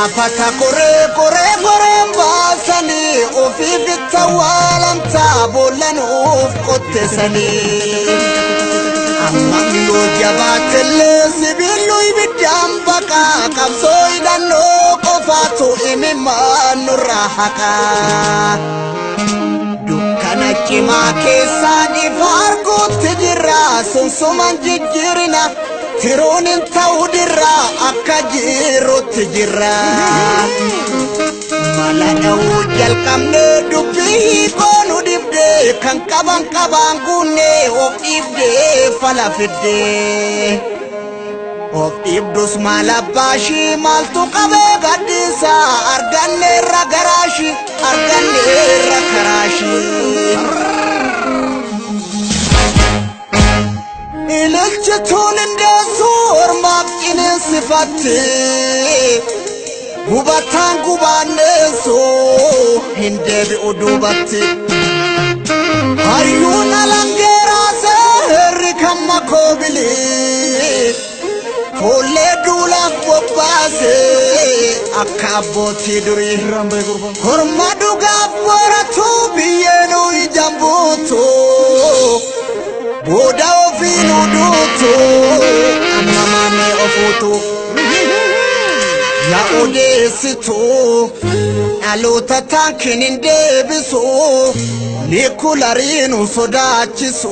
Gaafata koree baasanii ofii bitta waalamtaa boolanuuf qottesanii amma yoo jabaatellee sibiiluu ibiddaan baqaa qabsoo hidhannoo qofaatu imimmaan nurraa haqaa dukkana cimaa keessaan ifa arguutti jirra sunsuman jijjiirina tironin ta'uudirra akka jirutti jirra mala dha'uu jalqabne dubbii koonu dhibde kan qaban guunne of dhibde fala fidde of dhibdus maal abbaashii maaltu qabee gaddisa arganne irra garaashi arganne irra karaashi ililchituun indeessu ormaaf qineensifatte gubataan gubaanneessu hin deebi'u duubatti hayyuun alangeeraase herri kan makoobili fuullee duulaaf bobbaase akka abbootii durii horma dhugaaf waratu biyyeenuu ijaan buutu Boda ofinu dutu Amamame ofutu Ya udesitu Aluta tankinin debisu Nikularinu sodachisu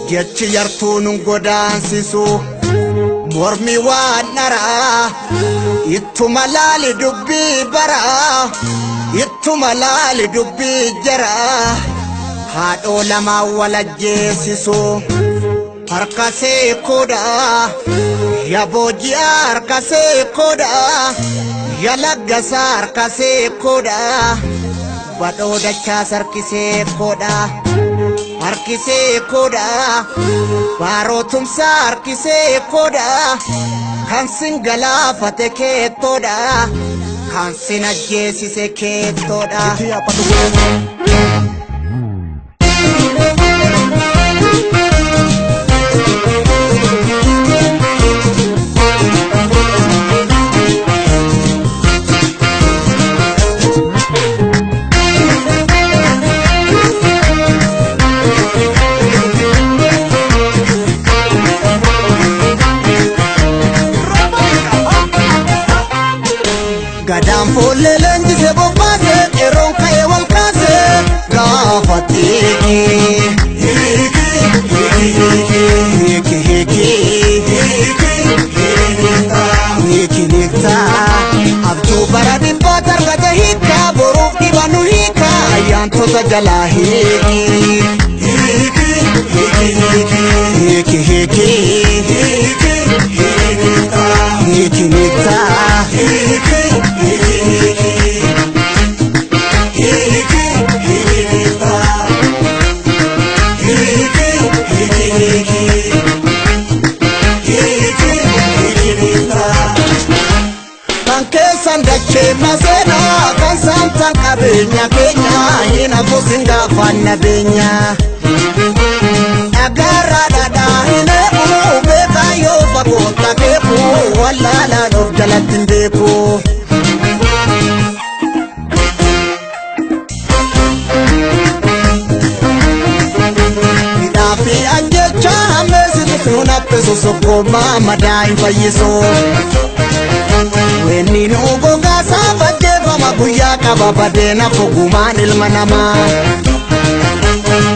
Gechi yartunun godansisu Mormi wanara Ittu malali dubbi bara Ittu malali dubbi jara Haadho lama walajjeesisu harkasee koda ya booji'a harkasee koda ya laggasa harkasee koda badhoo dachaas harkisee koda baarootumsa harkisee koda kan sin galaafate keettoodha kan sin ajjeesise keettoodha Gadaan fuullee leenjisee bobbaasee qeerroon ka'ee wal kaasee gaafatee abjuu bara dhibbaa targata hiikaa boruuf dhibanu hiikaa ayyaantota jalaa Sandache masena kan santan kabenya kenya ina kusinga fanna benya agara dada ine ube kayo fakota kepo wala la no jalatindeko idafi anjecha amesi tuna peso sokoma madai fayiso Weni nugo gasa bade fama guya kaba bade na foguman ilma nama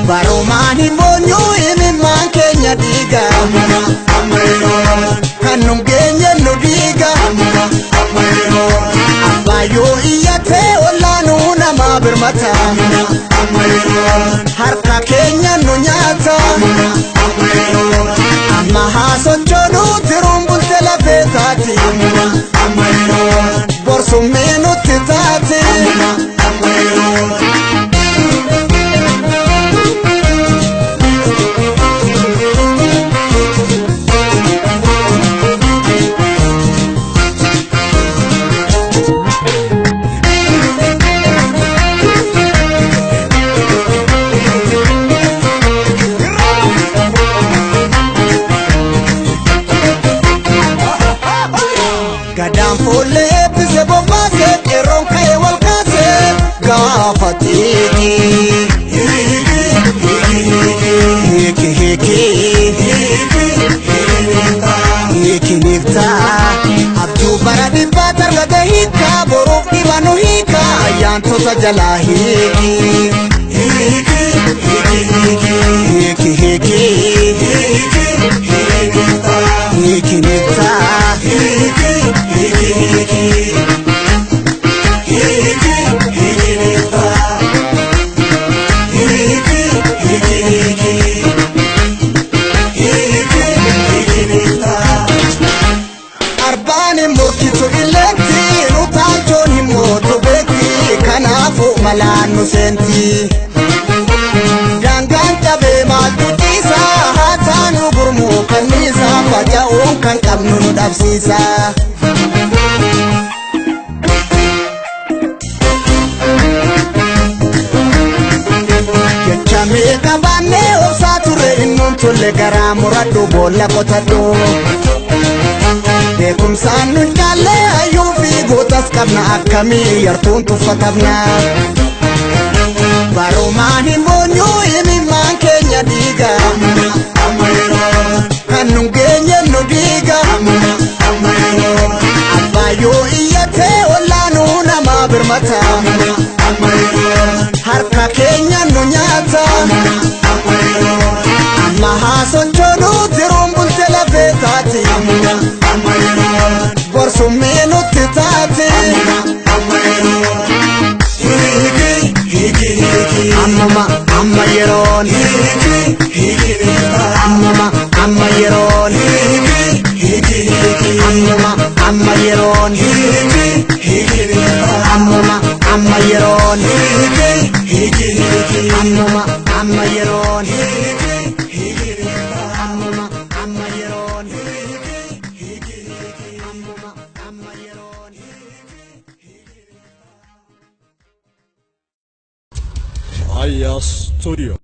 Baromani bonyo imi man Kenya diga Kanum Kenya no diga Abayo iyate olanu nama bermata Harka Kenya no nyata Mahaso chono tirumbul tela petati Borso meno titati hiikinifta abjuu bara dhibbaa targata hiika boruuf dhibanu hiika ayyaantota jalaa hiiki hiikinifta arbani murkisu illeti utaalchoon himootu beekti kanaafu malaannu seenti daangaan cabee maaltu dhiisa haataanu gurmuu kanniisa faca'uun kan qabnu nu dhabsiisa jechamee qabaannee obsaa ture innuun tolle garaa muradhu boolla qotadhu beekumsaan nu jaalle hayyuu fi gootas qabna akkamii yartuun tuffatabna barumaan hin boonyuu himimmaan keenya dhiiga kan nun geenye nu dhiiga abbaayyoo iyyatee ollaanuu namaa birmata harka keenya nu nyaata amma haa sochoonuu tiruun bulte lafee taati borsumee nutti taati ammuma amma yeroon ammuma amma yeroon ammuma amma yeroon ammuma amma yeroon ammuma amma yeroon ammuma amma yeroon Aya Studio.